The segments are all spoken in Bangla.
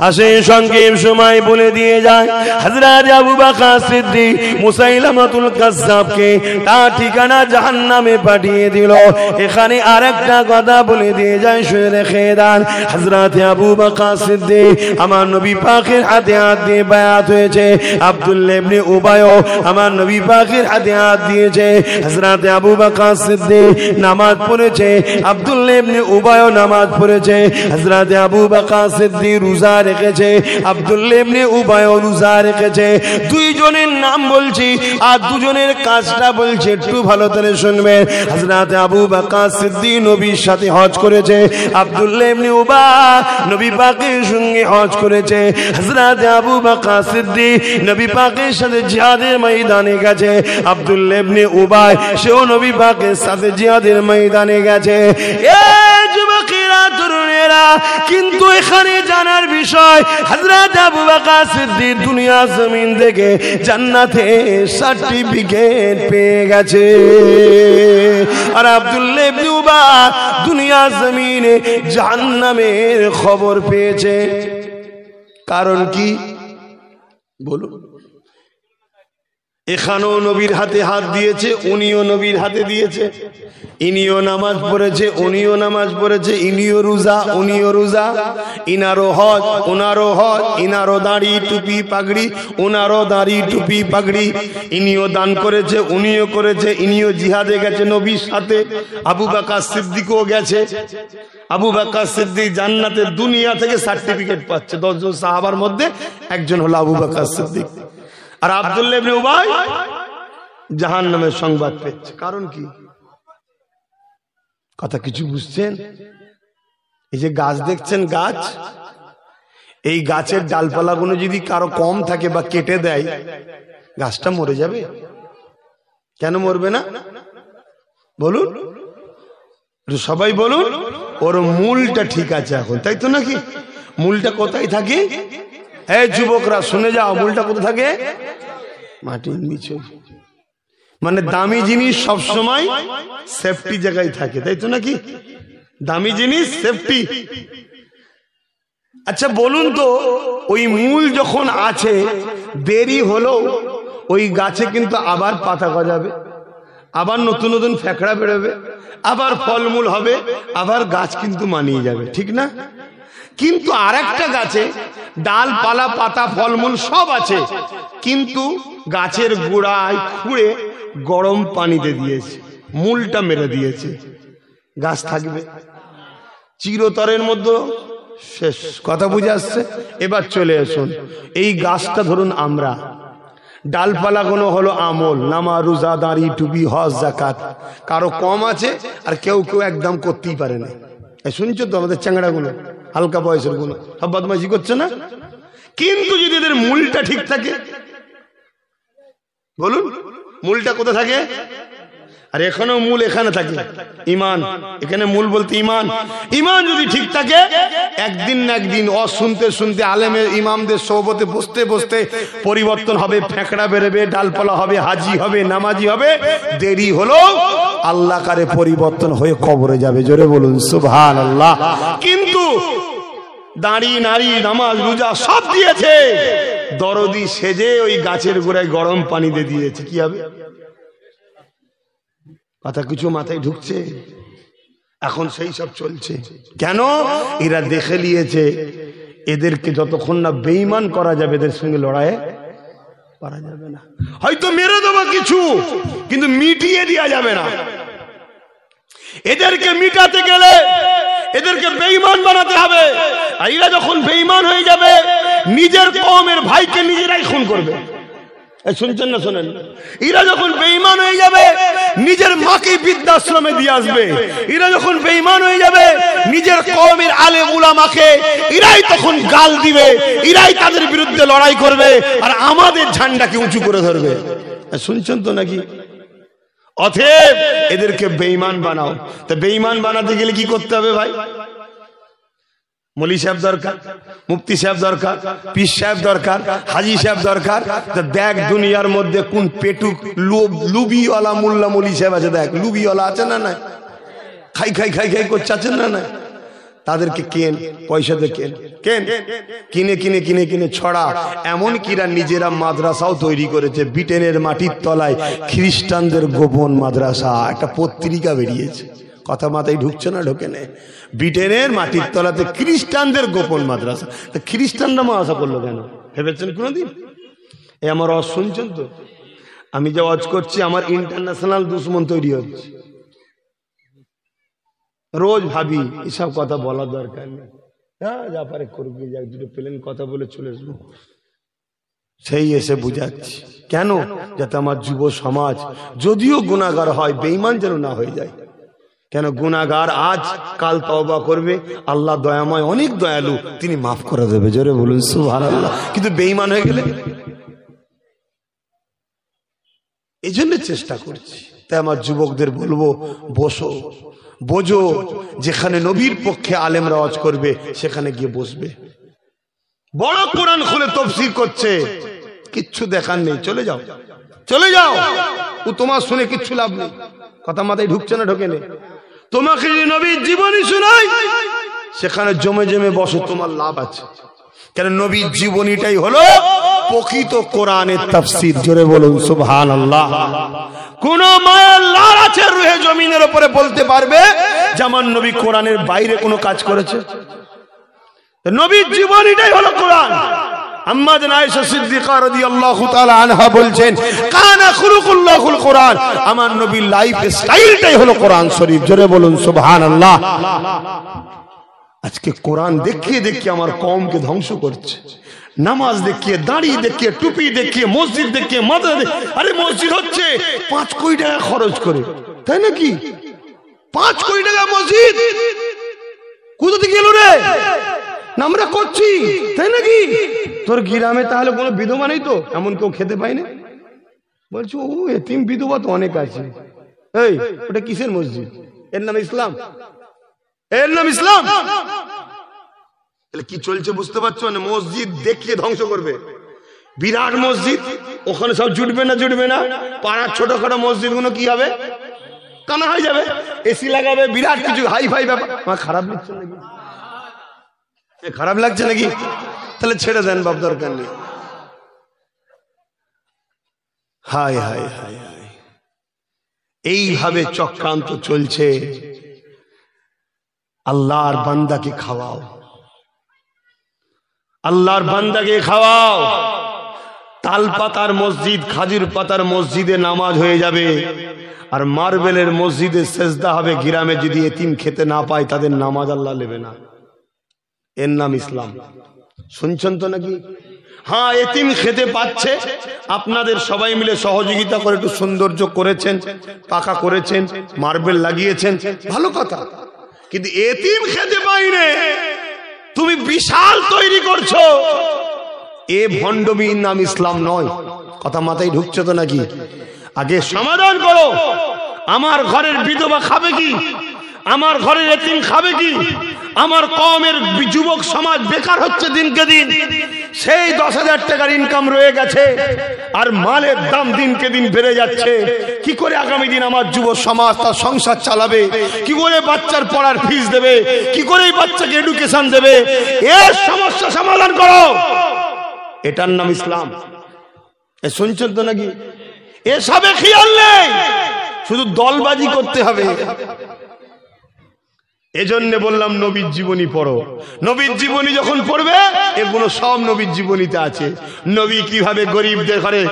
আসে সংক্ষেপ সময় বলে দিয়ে যায় হযরত আবু বকর সিদ্দিক মুসাইলামাতুল কাজ্জাবকে তার ঠিকানা জাহান্নামে পাঠিয়ে দিল। এখানে আরেকটা কথা বলে দিয়ে যায়, শুনে রেখে দেন, হযরত আবু বকর সিদ্দিক আমার নবী পাকের হাতে হাত দিয়ে বায়াত হয়েছে। আব্দুল্লাহ ইবনে উবাই আমার নবী পাকের হাতে হাত দিয়েছে। হযরত আবু বকর সিদ্দিক নামাজ পড়েছে, আব্দুল্লাহ ইবনে উবাই নামাজ পড়েছে। হযরত আবু বকর সিদ্দিক রোজা রেখেছে, আব্দুল্লাহ ইবনে উবাই রোজা রেখেছে। দুইজনের নাম বলছি আর দুজনের কাজটা বলছি, একটু ভালো করে শুনবেন। হযরত আবু বকর সিদ্দিক নবীর সাথে হজ করেছে, আব্দুল্লাহ ইবনে উবাই নবী পাকের সঙ্গে হজ করেছে। হযরত আবু বকর সিদ্দিক নবী পাকের সাথে জিহাদের ময়দানে গেছে, আব্দুল্লাহ ইবনে উবাই সেও নবী পাকের সাথে জিহাদের ময়দানে গেছে। এই যুবকেরা, তরুণেরা, কিন্তু এখানে জানার বিষয়, হযরত আবু বকর সিদ্দিক দুনিয়া জমিন থেকে জান্নাতে সার্টিফিকেট পেয়ে গেছে, আর আব্দুল্লাহ ইবনে উবাই দুনিয়া জমিনে জাহান্নামের খবর পেয়েছে। কারণ কি বলুন? এখানেও নবীর হাতে হাত দিয়েছে, উনিও নবীর হাতে দিয়েছে। ইনিও নামাজ পড়েছে, উনিও নামাজ পড়েছে। ইনিও রোজা, উনিও রোজা। ইনারও হজ, ওনারও হজ। ইনারও দাড়ি টুপি পাগড়ি, ওনারও দাড়ি টুপি পাগড়ি। ইনিও দান করেছে, উনিও করেছে। ইনিও জিহাদে গেছে নবীর সাথে। আবু বকর সিদ্দিকও গেছে। আবু বকর সিদ্দিক জান্নাতের দুনিয়া থেকে সার্টিফিকেট পাচ্ছে। 10 জন সাহাবার মধ্যে একজন হলো আবু বকর সিদ্দিক। আর আব্দুল্লাহ ইবনে উবাই জাহান্নামের সংবাদ পেয়েছে। কারণ কি? কথা কিছু বুঝছেন? এই যে গাছ দেখছেন, গাছ, এই গাছের ডালপালাগুলো যদি কারো কম থাকে বা কেটে দেয়, গাছটা মরে যাবে। কেন মরবে না বলুন? সবাই বলুন। ওর মূলটা ঠিক আছে এখন, তাই তো নাকি? মূলটা কোথায় থাকে? এই যুবকরা শুনে যাও, মূলটা কোথায় থাকে? মাটির নিচে। মানে দামি জিনিস সব সময় সেফটি জায়গায় থাকে, তাই তো নাকি? দামি জিনিস সেফটি। আচ্ছা বলুন তো, ওই মূল যখন আছে, দেরি হলো ওই গাছে কিন্তু আবার পাতা গজাবে, আবার নতুন নতুন ফেকড়া বেরোবে, আবার ফলমূল হবে, আবার গাছ কিন্তু মানিয়ে যাবে, ঠিক না? কিন্তু আরেকটা গাছে ডালপালা পাতা ফলমূল সব আছে, কিন্তু গাছের গোড়ায় খুঁড়ে গরম পানিতে দিয়েছে, মূলটা মেরে দিয়েছে, গাছ থাকবে চিরতরের মধ্যে শেষ। কথা বুঝে আসছে? এবার চলে আসুন, এই গাছটা ধরুন আমরা, ডালপালাগুলো হলো আমল, নামাজ রোজা দাঁড়ি টুপি হজ যাকাত। কারো কম আছে আর কেউ কেউ একদম করতেই পারে না। শুনছো তো আমাদের চ্যাংড়া গুলো, হালকা বয়সের গুলো সব বদমাইশি করছে না? কিন্তু যদি এদের মূলটা ঠিক থাকে, বলুন মূলটা কোথায় থাকে? আর এখানেও মূল এখানে থাকে, ইমান। এখানে মূল বলতে ইমান। ইমান যদি ঠিক থাকে, একদিন না একদিন শুনতে শুনতে আলেমের ইমামদের সোহবতে বসতে বসতে পরিবর্তন হবে, ফেকড়া বেরোবে, ডালপালা হবে, হাজি হবে, নামাজি হবে। দেরি হলো আল্লাহ কারে পরিবর্তন হয়ে কবরে যাবে। জোরে বলুন সুবহানাল্লাহ। কিন্তু দাড়ি নারী নামাজ রোজা সব দিয়েছে, দরদি সেজে ওই গাছের গোড়ায় গরম পানি দিয়ে দিয়েছে, কি হবে? কথা কিছু মাথায় ঢুকছে? এখন সেই সব চলছে কেন? এরা দেখে নিয়েছে এদেরকে যতক্ষণ না বেঈমান করা যাবে, এদের সঙ্গে লড়াই পারা যাবে না। হয়তো মেরে দেবো কিছু, কিন্তু মিটিয়ে দেওয়া যাবে না। এদেরকে মিটাতে গেলে এদেরকে বেঈমান বানাতে হবে। আর এরা যখন বেঈমান হয়ে যাবে, নিজের কওমের ভাইকে নিজেরাই খুন করবে। শুনছেন না? শোনেন, এরা যখন বেঈমান হয়ে যাবে, নিজের মাকে বৃদ্ধাশ্রমে দিয়ে আসবে। এরা যখন বেঈমান হয়ে যাবে, নিজের কওমের আলেম উলামাকে এরাই তখন গাল দিবে, এরাই তাদের বিরুদ্ধে লড়াই করবে, আর আমাদের ঝান্ডাকে উঁচু করে ধরবে। শুনছেন তো নাকি? অতএব এদেরকে বেঈমান বানাও। তা বেঈমান বানাতে গেলে কি করতে হবে ভাই? মৌলী সাহেব দরকার, মুফতি সাহেব দরকার, পীর সাহেব দরকার, হাজি সাহেব দরকার। তা দেখ দুনিয়ার মধ্যে কোন পেটুক লুবিওয়ালা মোল্লা মৌলী সাহেব আছে, দেখ লুবিওয়ালা আছে না? নাই খাই খাই খাই খাই করছে, আছেন না? নাই তাদেরকে কেন, পয়সা দিয়ে কিনে কিনে কিনে কিনে ছড়া। এমন কিরা নিজেরা মাদ্রাসাও তৈরি করেছে। ব্রিটেনের মাটির তলায় খ্রিস্টানদের গোপন মাদ্রাসা, একটা পত্রিকা বেরিয়েছে। কথা মাথায় ঢুকছে না? ঢোকে না। ব্রিটেনের মাটির তলাতে খ্রিস্টানদের গোপন মাদ্রাসা। খ্রিস্টানরা মাদ্রাসা করলো কেন ভেবেছেন কোনোদিন? এ আমার ওয়াজ শুনছেন তো? আমি যে ওয়াজ করছি আমার ইন্টারন্যাশনাল দুশ্মন তৈরি হচ্ছে। রোজ ভাবি এসব কথা বলার দরকার নেই, যা পারে করবি, যা দুটো প্লেন কথা বলে চলে আসবো। সেই এসে বুঝাচ্ছি কেন, যাতে আমার যুব সমাজ যদিও গুনাহগার হয় বেঈমান যেন না হয়ে যায়। কেন গুনাহগার আজ কাল তওবা করবে, আল্লাহ দয়াময়, অনেক দয়ালু, তিনি মাফ করে দেবে। জোরে বলুন সুবহানাল্লাহ। কিন্তু বেঈমান হয়ে গেলে, এই জন্য চেষ্টা করছি। তাই আমার যুবকদের বলবো, বসো, বোঝো, যেখানে নবীর পক্ষে আলেমরা ওয়াজ করবে সেখানে গিয়ে বসবে। বড় কোরআন খুলে তাফসীর করছে, কিচ্ছু দেখার নেই, চলে যাও, চলে যাও। ও তোমার শুনে কিচ্ছু লাভ নেই। কথা মাথায় ঢুকছে না? ঢোকে নেই। তোমাকে যদি নবীর জীবনী শোনাই সেখানে জমে জমে বসো, তোমার লাভ আছে। কেন নবীর জীবনীটাই হলো প্রকৃত কোরআনের তাফসীর। জোরে বলুন সুবহানাল্লাহ। কোন মায়ের লাল আছে রুহে জমিনের উপরে বলতে পারবে যে আমার নবী কোরআনের বাইরে কোনো কাজ করেছে? নবীর জীবনীটাই হলো কোরআন। আম্মা জান আয়েশা সিদ্দিকা রাদিয়াল্লাহু তাআলা আনহা বলছেন, কানা খুলুকুল্লাহুল কোরআন, আমার নবীর লাইফ স্টাইলটাই হলো কোরআন শরীফ। জোরে বলুন সুবহানাল্লাহ। আজকে কোরআন দেখিয়ে দেখিয়ে আমার কওমকে ধ্বংস করছে। নামাজ দেখিয়ে, দাড়ি দেখিয়ে, টুপি দেখিয়ে, মসজিদ দেখিয়ে, মাদ্রাসা। আরে মসজিদ হচ্ছে 5 কোটি টাকা খরচ করে, তাই নাকি? 5 কোটি টাকা মসজিদ কোথা থেকে এলো রে? আমরা করছি, তাই নাকি? তোর গ্রামে তাহলে কোনো বিধবা নেই তো? এমন কেউ খেতে পায় না? বলছো ও এতিম বিধবা তো অনেক আছে। এই ওটা কিসের মসজিদ? এর নাম ইসলাম, এর নাম ইসলাম। কি চলছে বুঝতে পারছো না? মসজিদ দেখিয়ে ধ্বংস করবে। বিরাট মসজিদ, ওখানে সব জুটবে না, জুটবে না। পাড়ার ছোটখাটো মসজিদ গুলো কি হবে? কানা হয়ে যাবে। এসি লাগাবে, বিরাট কিছু হাই ফাই ব্যাপার। আমার খারাপ লাগছে নাকি? খারাপ লাগছে নাকি? তাহলে ছেড়ে দেন, বাপ দরকার নেই। হায় হায় হায় হায়, এইভাবে চক্রান্ত চলছে। আল্লাহর বান্দাকে খাওয়াও, আল্লাহর বান্দাকে খাওয়াও। তাল পাতার মসজিদ, খাজুর পাতার মসজিদে নামাজ হয়ে যাবে, আর মার্বেলের মসজিদে সেজদা হবে। গ্রামে যদি এতিম খেতে না পায় তাদের নামাজ আল্লাহ নেবে না। এর নাম ইসলাম। শুনছেন তো নাকি? হ্যাঁ, এতিম খেতে পাচ্ছে, আপনাদের সবাই মিলে সহযোগিতা করে একটু সৌন্দর্য করেছেন, পাকা করেছেন, মার্বেল লাগিয়েছেন, ভালো কথা। কিন্তু এতিম খেতে পাইনে তুমি বিশাল তৈরি করছো, এ ভণ্ডবীর নাম ইসলাম নয়। কথা মাথায় ঢুকছে তো নাকি? আগে সমাধান করো। আমার ঘরের বিধবা খাবে কি? আমার ঘরের এতিম খাবে কি? আমার কওমের যুবক সমাজ বেকার হচ্ছে দিনকে দিন। সেই 10,000 টাকার ইনকাম রয়ে গেছে, আর মালের দাম দিনকে দিন বেড়ে যাচ্ছে। কি করে আগামী দিন আমার যুব সমাজ তার সংসার চালাবে? কি করে বাচ্চার পড়ার ফিস দেবে? কি করে এই বাচ্চাকে এডুকেশন দেবে? এর সমস্যা সমাধান করো। এটার নাম ইসলাম। এ শুনছেন তো নাকি? এসবে খেয়াল নেই, শুধু দলবাজি করতে হবে। এজন্য বললাম নবীর জীবনী পড়ো। নবীর জীবনী যখন পড়বে, এগুলো সব নবীর জীবনীতে আছে। নবী কিভাবে গরিবদের ঘরে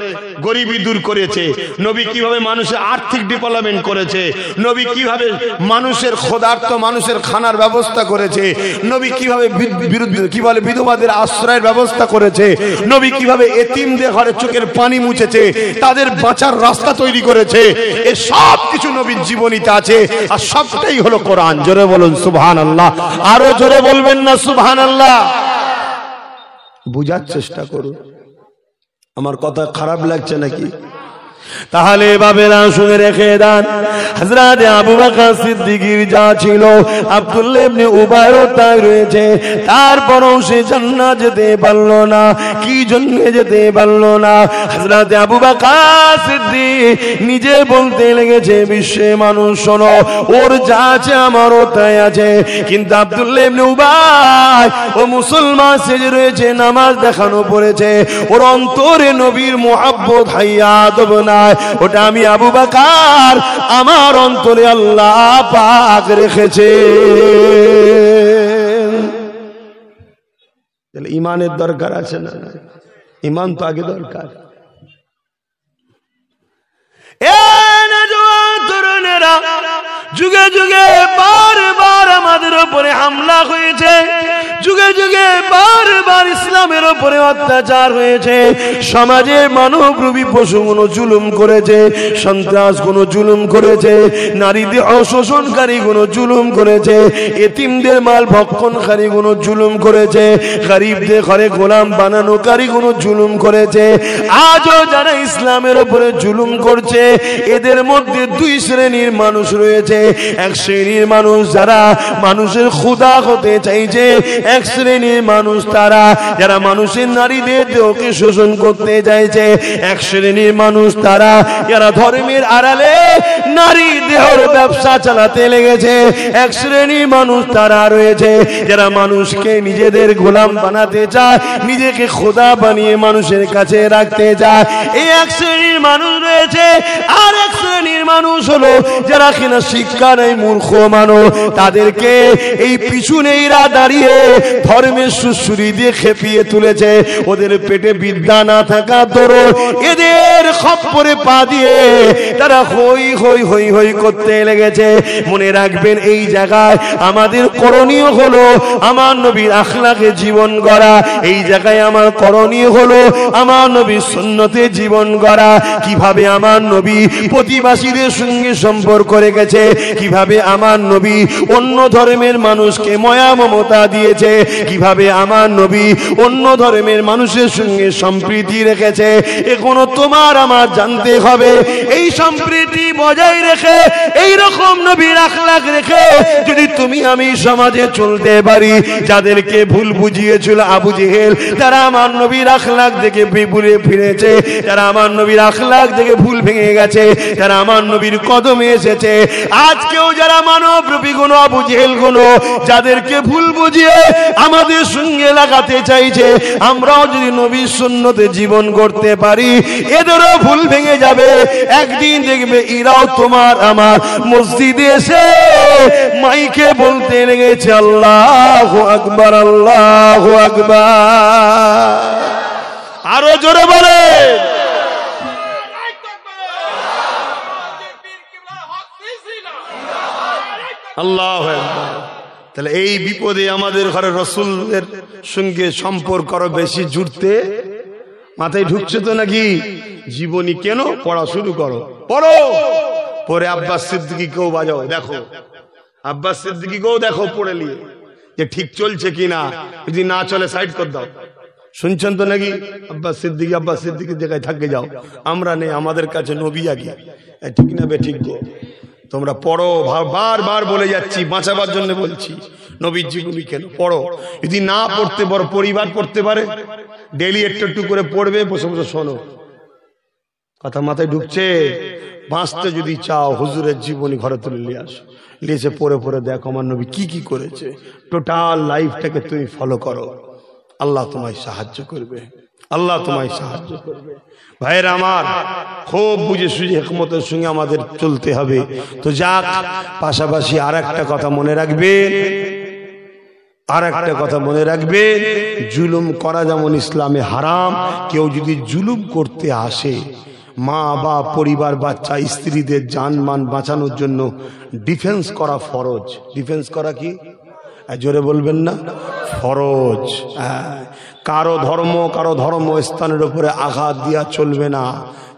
গরিবি দূর করেছে, নবী কিভাবে মানুষের আর্থিক ডেভেলপমেন্ট করেছে, নবী কিভাবে মানুষের ক্ষুধার্ত মানুষের খানার ব্যবস্থা করেছে, নবী কিভাবে কি বলে বিধবাদের আশ্রয়ের ব্যবস্থা করেছে, নবী কিভাবে এতিমদের ঘরে চোখের পানি মুছেছে, তাদের বাঁচার রাস্তা তৈরি করেছে। এ সব কিছু নবীর জীবনীতে আছে, আর সবটাই হলো কোরআন। জোরে বলুন সুবহানাল্লাহ। আরো জোরে বলবেন না সুবহানাল্লাহ? বুঝার চেষ্টা করুন। আমার কথা খারাপ লাগছে নাকি? তাহলে বাবেরা শুনে রেখে দেন, হযরত আবু বকর সিদ্দিকীর যা ছিল আব্দুল্লাহ ইবনে উবাইরও তাই রয়েছে, তারপরও সে জান্নাত যেতে পারল না। কি জন্য যেতে পারল না? হযরত আবু বকর সিদ্দিক নিজে বলতে লেগেছে, বিশ্বে মানুষ শোনো, ওর যা আছে আমারও তাই আছে, কিন্তু আব্দুল্লাহ ইবনে উবাই ও মুসলমান সেজে রয়েছে, নামাজ দেখানো পড়েছে, ওর অন্তরে নবীর মুহাব্বত হায়াত নাই, ওটা আমি আবু বকর আমার অন্তরে আল্লাহ পাক রেখেছে। তাহলে ইমানের দরকার আছে না? ইমান তো আগে দরকার। তরুণেরা, যুগে যুগে বারবার আমাদের উপরে হামলা হয়েছে, যুগে যুগে বারবার ইসলামের উপরে অত্যাচার হয়েছে, সমাজে মানবরূপী পশুগুলো জুলুম করেছে, সন্ত্রাস গুলো জুলুম করেছে, নারীদের অশোষণকারী গুলো জুলুম করেছে, এতিমদের মাল ভক্ষণকারী গুলো জুলুম করেছে, গরিবদের ঘরে গোলাম বানানোকারী গুলো জুলুম করেছে। আজও যারা ইসলামের উপরে জুলুম করছে, এদের মধ্যে দুই শ্রেণীর মানুষ রয়েছে। এক শ্রেণীর মানুষ যারা মানুষের খোদা হতে চাইছে, এক শ্রেণীর মানুষ তারা যারা মানুষের নারীদের দেহকে শোষণ করতে চাইছে, এক শ্রেণীর মানুষ তারা যারা ধর্মের আড়ালে নারী দেহর ব্যবসা চালাতে লেগেছে, এক শ্রেণীর মানুষ তারা রয়েছে যারা মানুষকে নিজেদের গোলাম বানাতে চায়, নিজেকে খোদা বানিয়ে মানুষের কাছে রাখতে চায়। এই এক শ্রেণীর মানুষ রয়েছে। আর এক শ্রেণীর মানুষ হলো যারা কিনা শিক্ষা নেই, মূর্খ মানুষ, তাদেরকে এই পিছনেইরা দাঁড়িয়ে ধর্মের সুসুরি দিয়ে খেপিয়ে তুলেছে। ওদের পেটে বিদ্যা না থাকা দরুন এদের খপ্পরে পা দিয়ে তারা হই হই হই হই করতে লেগেছে। মনে রাখবেন, এই জায়গায় আমাদের করণীয় হলো আমার নবীর আখলাকে জীবন গড়া। এই জায়গায় আমার করণীয় হলো আমার নবীর সুন্নতে জীবন গড়া। কিভাবে আমার নবী প্রতিবাসীদের সঙ্গে সম্পর্ক রেখেছে, কিভাবে আমার নবী অন্য ধর্মের মানুষকে মায়া মমতা দিয়েছে, কিভাবে আমার নবী অন্য ধর্মের মানুষের সঙ্গে সম্প্রীতি রেখেছে, এখনো তোমার আমার জানতে হবে। এই সম্প্রীতি বজায় রেখে, এই রকম নবীর আখলাক রেখে যদি তুমি আমি সমাজে চলতে পারি, যাদেরকে ভুল বুঝিয়েছিল আবু জেহেল, তারা আমার নবীর আখলাক দেখে ভুলে ফিরেছে, তারা আমার নবীর আখলাক দেখে ভুল ভেঙে গেছে, তারা আমার নবীর কদমে এসেছে। আজকেও যারা মানব রূপী কোন আবু জেহেল কোন যাদেরকে ভুল বুঝিয়ে আমাদের সঙ্গে লাগাতে চাইছে, আমরাও যদি নবীর সুন্নতে জীবন করতে পারি, এদেরও ভুল ভেঙে যাবে। একদিন দেখবে এরাও তোমার আমার মসজিদে এসে মাইকে বলতে লেগেছে, আল্লাহু আকবার, আল্লাহু আকবার। আরো জোরে বলে আল্লাহু আকবার। তাহলে এই বিপদে আমাদের ঘরে রাসূলের সঙ্গে সম্পর্ক আরো বেশি জুড়তে মাথায় ঢুকছে তো নাকি? জীবনী কেন? পড়া শুরু করো, পড়ো, পরে আব্বাস সিদ্দিকীকেও বাজাও, দেখো আব্বাস সিদ্দিকীকেও দেখো পড়ে নিয়ে যে ঠিক চলছে কিনা, যদি না চলে সাইড করে দাও। শুনছেন তো নাকি? আব্বাস সিদ্দিকীর জায়গায় থাকতে যাও, আমরা নেই, আমাদের কাছে নবী আগে। ঠিক না বে ঠিক গো? তোমরা পড়ো, বারবার বলে যাচ্ছি, বাঁচাবার জন্য বলছি, নবীর জীবনী কেন পড়ো। যদি না পড়তে পারো, পরিবার পড়তে পারে, ডেইলি একটু একটু করে পড়বে, বসে বসে শোনো। কথা মাথায় ঢুকছে? বাঁচতে যদি চাও, হুজুরের জীবনী ঘরে তুলে নিয়ে আসো, লিখে পড়ে পড়ে দেখো আমার নবী কি কি করেছে। টোটাল লাইফটাকে তুমি ফলো করো, আল্লাহ তোমায় সাহায্য করবে, আল্লাহ তোমায় সাহায্য করবে। ভাইয়ের আমার, খুব বুঝে সুঝে হিকমতের সঙ্গে আমাদের চলতে হবে। তো যাক, পাশাপাশি আর একটা কথা মনে রাখবেন, আর একটা কথা মনে রাখবেন, জুলুম করা যেমন ইসলামে হারাম, কেউ যদি জুলুম করতে আসে, মা বা পরিবার, বাচ্চা, স্ত্রীদের জানমান বাঁচানোর জন্য ডিফেন্স করা ফরজ। ডিফেন্স করা কি? জোরে বলবেন না? ফরজ। কারো ধর্ম স্থানের উপরে আঘাত দিয়া চলবে না,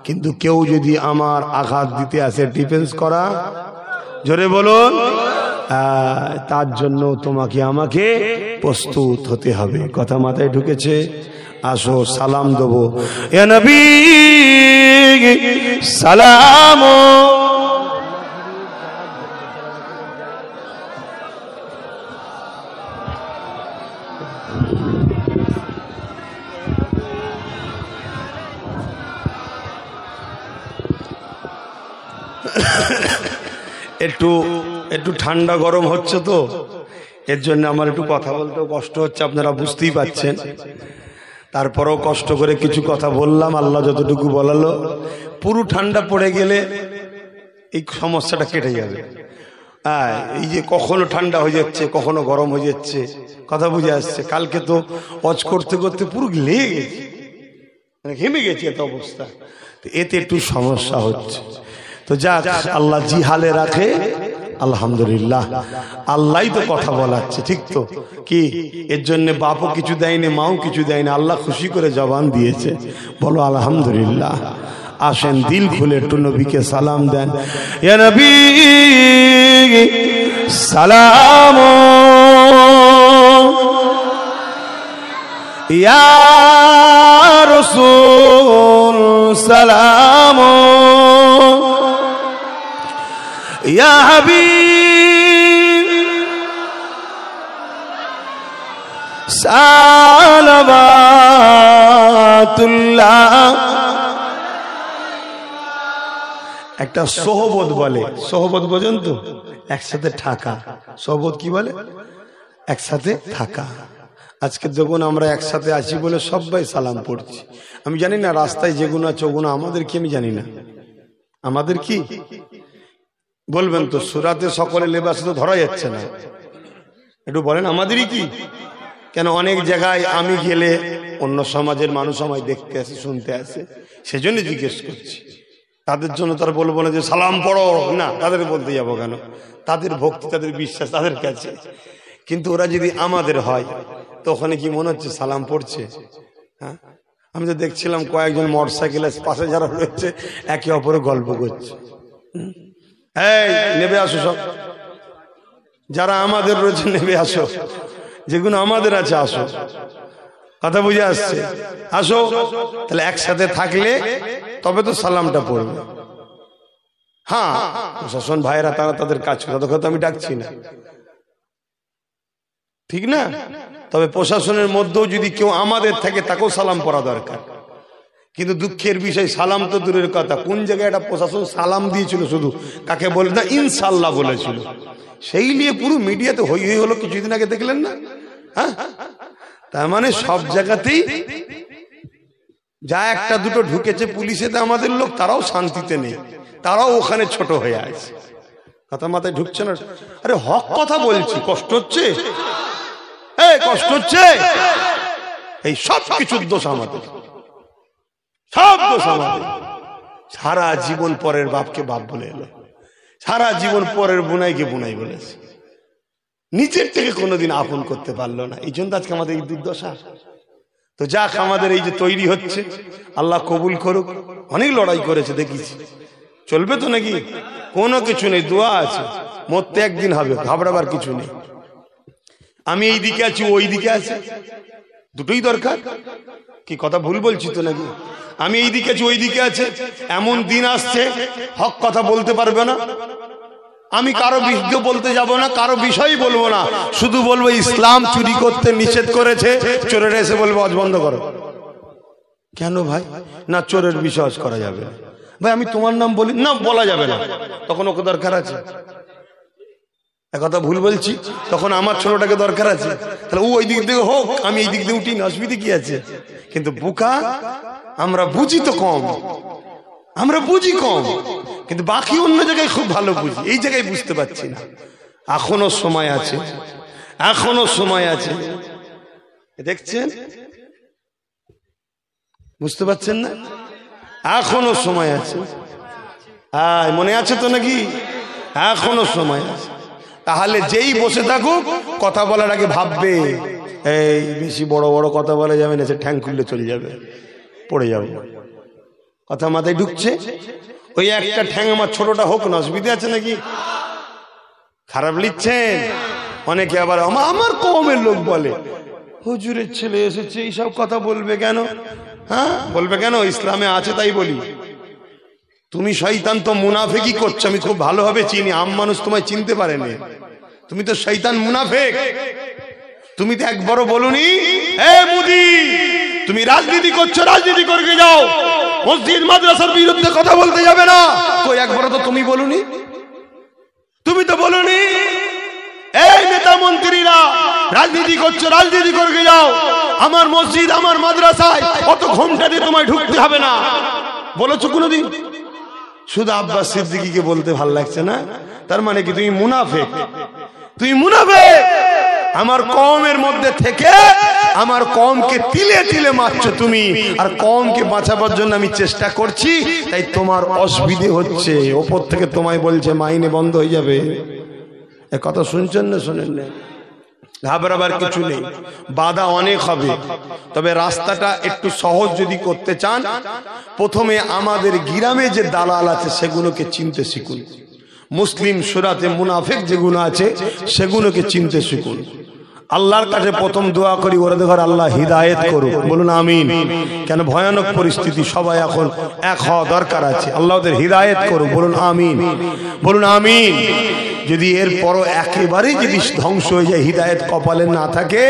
কিন্তু কেউ যদি আমার আঘাত দিতে আসে, ডিফেন্স করা, জোরে বলুন, তার জন্য তোমাকে আমাকে প্রস্তুত হতে হবে। কথা মাথায় ঢুকেছে? আসো সালাম দেবো। ইয়া নবী সালাম। একটু ঠান্ডা গরম হচ্ছে তো, এর জন্য আমার একটু কথা বলতেও কষ্ট হচ্ছে, আপনারা বুঝতেই পাচ্ছেন। তারপরেও কষ্ট করে কিছু কথা বললাম, আল্লাহ যতটুকু বলালো। পুরো ঠান্ডা পড়ে গেলে এই সমস্যাটা কেটে যাবে। হ্যাঁ, এই যে কখনো ঠান্ডা হয়ে যাচ্ছে, কখনো গরম হয়ে যাচ্ছে, কথা বুঝে আসছে। কালকে তো ওয়াজ করতে করতে পুরো লেগে গেছে, মানে ঘেমে গেছে এত অবস্থা। এতে একটু সমস্যা হচ্ছে। তো যাক, আল্লাহ জি হালে রাখে, আলহামদুলিল্লাহ। আল্লাহই তো কথা বলাচ্ছে, ঠিক তো? কি এর জন্য বাপও কিছু দেয়নি, মাও কিছু দেয়নি, আল্লাহ খুশি করে জবান দিয়েছে। বলো আলহামদুলিল্লাহ। আসেন দিল খুলে একটু নবীকে সালাম দেন। ইয়া নবী সালাম, ইয়া রাসূল সালাম, ইয়া হাবিব সালাওয়াতুল্লাহ। একটা সোহবত বলে, সোহবত বোঝেন তো? একসাথে থাকা। সোহবত কি বলে? একসাথে থাকা। আজকে যখন আমরা একসাথে আছি বলে সবাই সালাম পড়ছি। আমি জানি না রাস্তায় যেগুলো আছে ওগুলো আমাদের কি, আমি জানি না আমাদের কি। বলবেন তো, সুরাতে সকলে লেবাসে তো ধরা যাচ্ছে না, একটু বলেন আমাদেরই কি? কেন অনেক জায়গায় আমি গেলে অন্য সমাজের মানুষ আমায় দেখতে আসে, শুনতে আসে, সেজন্য জিজ্ঞেস করছি। তাদের জন্য তারা বলবো না যে সালাম পড়ো, না, তাদের বলতে যাবো কেন? তাদের ভক্তি, তাদের বিশ্বাস তাদের কাছে। কিন্তু ওরা যদি আমাদের হয় তো ওখানে কি মনে হচ্ছে সালাম পড়ছে? হ্যাঁ, আমি তো দেখছিলাম কয়েকজন মোটরসাইকেলের পাশে যারা রয়েছে একে অপরে গল্প করছে। এই নেবে আসো, সব যারা আমাদের রয়েছে নেবে আসো, যেগুলো আমাদের আছে আসো। কথা বুঝে আসছে? আসো। তাহলে একসাথে থাকলে তবে তো সালামটা পড়বে। হ্যাঁ, প্রশাসন ভাইরা তারা তাদের কাজ করে, তাদের কথা আমি ডাকছি না, ঠিক না? তবে প্রশাসনের মধ্যেও যদি কেউ আমাদের থাকে তাকেও সালাম পড়া দরকার। কিন্তু দুঃখের বিষয়, সালাম তো দূরের কথা, কোন জায়গায় একটা প্রশাসন সালাম দিয়েছিল শুধু, কাকে বলে না, ইনশাল্লাহ বলেছিল, সেই নিয়ে পুরো মিডিয়াতে হই হই হলো কিছুদিন আগে, দেখলেন না? হ্যাঁ, তার মানে সব জায়গাতেই যা একটা দুটো ঢুকেছে পুলিশেতে আমাদের লোক, তারাও শান্তিতে নেই, তারাও ওখানে ছোট হয়ে আছে। কথা মাথায় ঢুকছে না? আরে হক কথা বলছি, কষ্ট হচ্ছে, কষ্ট হচ্ছে। এই সব কিছুর দোষ আমাদের, সব দোষ আমাদের। সারা জীবন পরের বাপকে বাপ বলে এলো, সারা জীবন পরের বুনাইকে বুনাই বলেছে, নিজের থেকে কোনোদিন আপন করতে পারলো না। এই জন্য আজকে আমাদের এই দুর্দশা। তো যাক, আমাদের এই যে তৈরি হচ্ছে, আল্লাহ কবুল করুক। অনেক লড়াই করেছে দেখেছি, চলবে তো নাকি? কোনো কিছু নেই, দোয়া আছে, মরতে একদিন হবে, ঘাবড়াবার কিছু নেই। আমি এই দিকে আছি, ওই দিকে আছে, দুটোই দরকার। কি কথা ভুল বলছি তো নাকি? আমি এই দিকে আছি, ওই দিকে আছে, এমন দিন আসছে হক কথা বলতে পারবে না। আমি কারো বিরুদ্ধে বলতে যাব না, কারো বিষয়ই বলবো না, শুধু বলবো ইসলাম চুরি করতে নিষেধ করেছে, চোরেরা এসে বলবো আজ বন্ধ করো। কেন ভাই? না, চোরের বিশ্বাস করা যাবে না। ভাই আমি তোমার নাম বলি না, বলা যাবে না, তখন ওকে দরকার আছে। কথা ভুল বলছি, তখন আমার ছোটটাকে দরকার আছে। তাহলে ও ওই দিক থেকে হোক, আমি এই দিক দিয়ে উঠি না, অসুবিধা কি আছে? কিন্তু বোকা আমরা, বুঝি তো কম, আমরা বুঝি কম, কিন্তু বাকি অন্য জায়গায় খুব ভালো বুঝি, এই জায়গায় বুঝতে পারছি না। এখনো সময় আছে, এখনো সময় আছে। দেখছেন, বুঝতে পারছেন না? এখনো সময় আছে। মনে আছে তো নাকি? এখনো সময় আছে। তাহলে যেই বসে থাকুক, কথা বলার আগে ভাববে, এই বেশি বড় বড় কথা বলা যাবে না, সে ঠ্যাং খুললে চলে যাবে, পড়ে যাবে। কথা মাথায় ঢুকছে? ওই একটা ঠ্যাং আমার ছোটটা হোক না, অসুবিধা আছে নাকি? খারাপ লিখছেন অনেকে, আবার আমার কমের লোক বলে, হুজুরের ছেলে এসেছে এইসব কথা বলবে কেন? হ্যাঁ বলবে কেন? ইসলামে আছে তাই বলি। তুমি শয়তান তো মুনাফিকই করছো, আমি খুব ভালোভাবে চিনি। আম মানুষ তোমায় চিনতে পারেনি, তুমি তো শয়তান মুনাফিক। তুমি তো একবারও বলুনি এ মুদি তুমি রাজনীতি করছো, রাজনীতি করকে যাও, মসজিদ মাদ্রাসার বিরুদ্ধে কথা বলতে যাবে না। কই একবারও তো তুমি বলুনি। তুমি তো বলুনি এই নেতা মন্ত্রীরা রাজনীতি করছো, রাজনীতি করকে যাও, আমার মসজিদ আমার মাদ্রাসায় অত ঘন্টা দিয়ে তোমায় ঢুকতে হবে না। বলেছো কোনোদিন? শুধু আব্বাস সিদ্দিকীকে বলতে ভাল লাগছে না। তার মানে কি তুমি মুনাফিক? তুমি মুনাফিক। আমার কওমের মধ্যে থেকে আমার কওমকে তিলে তিলে মারছো তুমি, আর কওমকে বাঁচাবার জন্য আমি চেষ্টা করছি, তাই তোমার অসুবিধে হচ্ছে। ওপর থেকে তোমায় বলছে মাইনে বন্ধ হয়ে যাবে। এ কথা শুনছেন না শোনেন না? ঘাবড়াবার কিছু নেই, বাধা অনেক হবে, তবে রাস্তাটা একটু সহজ যদি করতে চান, প্রথমে আমাদের গ্রামে যে দালাল আছে সেগুলোকে চিনতে শিখুন। মুসলিম সূরাতে মুনাফিক যেগুলো আছে সেগুলোকে চিনতে শিখুন। আল্লাহর কাছে প্রথম দোয়া করি ওরা দেখো আল্লাহ হিদায়েত করুক, বলুন আমিন। কেন ভয়ানক পরিস্থিতি, সবাই এখন এক হওয়া দরকার আছে। আল্লাহ ওদের হিদায়েত করুক, বলুন আমিন, বলুন আমিন। যদি এরপরও একেবারে যদি ধ্বংস হয়ে যায়, হিদায়েত কপালে না থাকে,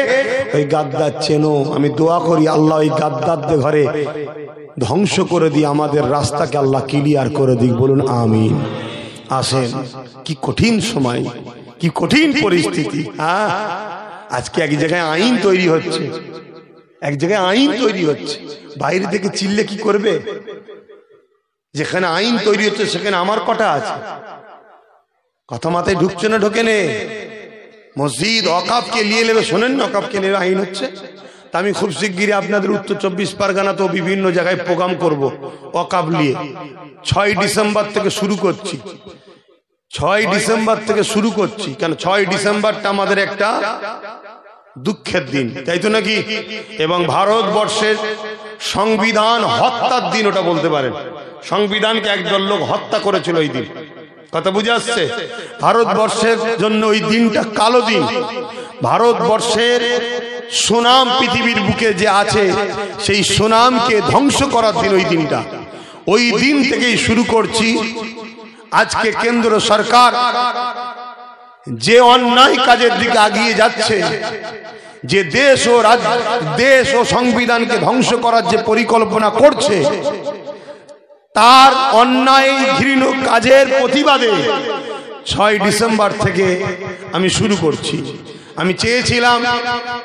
ওই গাদ্দার চেনো, আমি দোয়া করি আল্লাহ ওই গাদ্দারদের ঘরে ধ্বংস করে দিয়ে আমাদের রাস্তাকে আল্লাহ ক্লিয়ার করে দিক, বলুন আমিন। আসেন, কি কঠিন সময়, কি কঠিন পরিস্থিতি। হ্যাঁ আজকে এক জায়গায় আইন তৈরি হচ্ছে, এক জায়গায় আইন তৈরি হচ্ছে, বাইরে থেকে চিল্লে কি করবে? যেখানে আইন তৈরি হচ্ছে সেখানে আমার কটা আছে? কথা মাথায় ঢুকছে না? ঢোকে নে। মসজিদ অকাফকে নিয়ে নেবে, শোনেন না অকাফকে নিয়ে আইন হচ্ছে। তা আমি খুব শিগগিরই আপনাদের উত্তর 24 পরগনা তো বিভিন্ন জায়গায় প্রোগ্রাম করব অকাফ নিয়ে। 6 ডিসেম্বর থেকে শুরু করছি, 6 ডিসেম্বর থেকে শুরু করছি। কেন 6 ডিসেম্বরটা আমাদের একটা দুঃখের দিন, তাই তো নাকি? এবং ভারতবর্ষের সংবিধান হত্যার দিন, ওটা বলতে পারেন। সংবিধানকে একদল লোক হত্যা করেছিল ওই দিন, কথা বুঝে আসছে? ভারতবর্ষের জন্য ওই দিনটা কালো দিন। ভারতবর্ষের সুনাম পৃথিবীর বুকে যে আছে সেই সুনামকে ধ্বংস করার দিন ওই দিনটা। ওই দিন থেকেই শুরু করছি। আজকে কেন্দ্র সরকার যে অন্যায় কাজের দিকে এগিয়ে যাচ্ছে, যে দেশ ও সংবিধানকে ধ্বংস করার যে পরিকল্পনা করছে, তার অন্যায় ঘৃণ কাজের প্রতিবাদে 6 ডিসেম্বর থেকে আমি শুরু করছি। আমি চেয়েছিলাম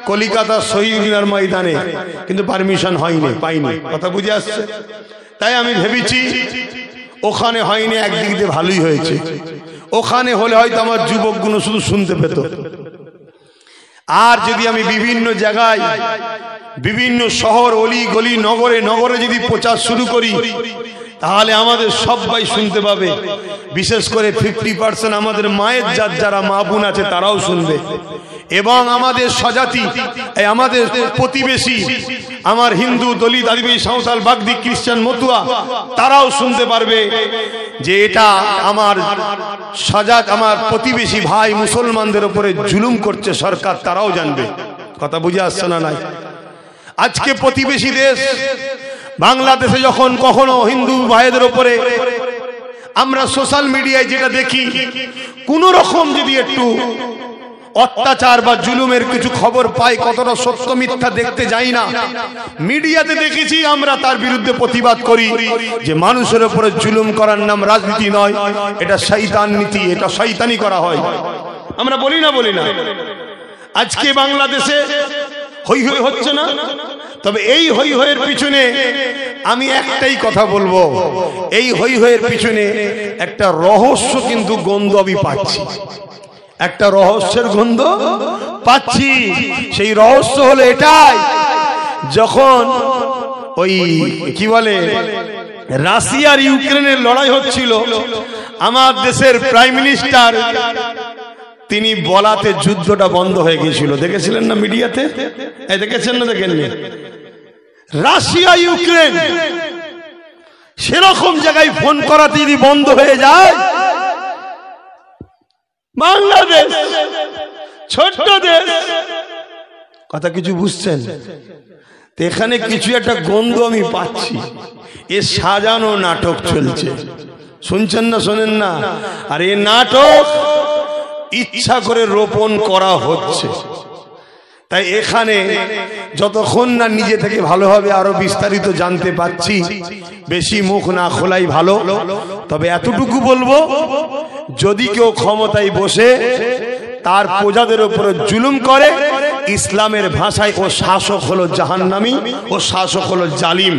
কলিকাতা শহীদ মিনার ময়দানে, কিন্তু পারমিশন হয়নি, পাইনি, কথা বুঝে আসছে? তাই আমি ভেবেছি ওখানে হয়নি, একদিক দিয়ে ভালোই হয়েছে। ওখানে হলে হয়তো আমার যুবকগুলো শুধু শুনতে পেত। আর যদি আমি বিভিন্ন জায়গায়, বিভিন্ন শহর, অলি গলি, নগরে নগরে যদি প্রচার শুরু করি, তাহলে আমাদের সবাই শুনতে পাবে। বিশেষ করে 50% আমাদের মায়ের জাত যারা মা বোন আছে তারাও শুনবে, এবং আমাদের স্বজাতি, আমাদের প্রতিবেশী, আমার হিন্দু, দলিত, আদিবাসী, সাঁওতাল, বাগদি, খ্রিস্টান, মতুয়া, তারাও শুনতে পারবে যে এটা আমার স্বজাত, আমার প্রতিবেশী ভাই মুসলমানদের উপরে জুলুম করছে সরকার, তারাও জানবে। কথা বুঝে আসছে না? নাই আজকে প্রতিবেশী দেশ বাংলাদেশে যখন কখনো হিন্দু ভাইদের উপরে আমরা সোশ্যাল মিডিয়ায় যেটা দেখি, কোন রকম যদি একটু অত্যাচার বা জুলুমের কিছু খবর পাই, কতটা সত্য মিথ্যা দেখতে যাই না, মিডিয়াতে দেখেছি, আমরা তার বিরুদ্ধে প্রতিবাদ করি যে মানুষের উপরে জুলুম করার নাম রাজনীতি নয়, এটা শয়তান নীতি, এটা শয়তানি করা হয়। আমরা বলি না, বলি না? আজকে বাংলাদেশে হই হই হচ্ছে না? তবে এই হই হইয়ের পিছনে আমি একটাই কথা বলবো, এই হই হইয়ের পিছনে একটা রহস্য কিন্তু গন্ধ আমি পাচ্ছি, একটা রহস্যের গন্ধ পাচ্ছি। সেই রহস্য হলো এটাই, যখন ওই কি বলে রাশিয়ার ইউক্রেনের লড়াই হচ্ছিল, আমার দেশের প্রাইম মিনিস্টার তিনি বলাতে যুদ্ধটা বন্ধ হয়ে গিয়েছিল। দেখেছিলেন না মিডিয়াতে? দেখেছেন না? দেখেননি? রাশিয়া ইউক্রেন সেরকম জায়গায় ফোন করাতে যদি বন্ধ হয়ে যায়, বাংলাদেশ ছোট্ট দেশ, কথা কিছু বুঝছেন? তো এখানে কিছু একটা গন্ধ আমি পাচ্ছি, এ সাজানো নাটক চলছে, শুনছেন না শোনেন না? আর এই নাটক ইচ্ছা করে রোপণ করা হচ্ছে। তাই এখানে যতক্ষণ না নিজে থেকে ভালোভাবে আরো বিস্তারিত জানতে পাচ্ছি, বেশি মুখ না খোলাই ভালো। তবে এতটুকু বলবো, যদি কেউ ক্ষমতায় বসে তার প্রজাদের উপরে জুলুম করে, ইসলামের ভাষায় ও শাসক হলো জাহান্নামী, ও শাসক হলো জালিম।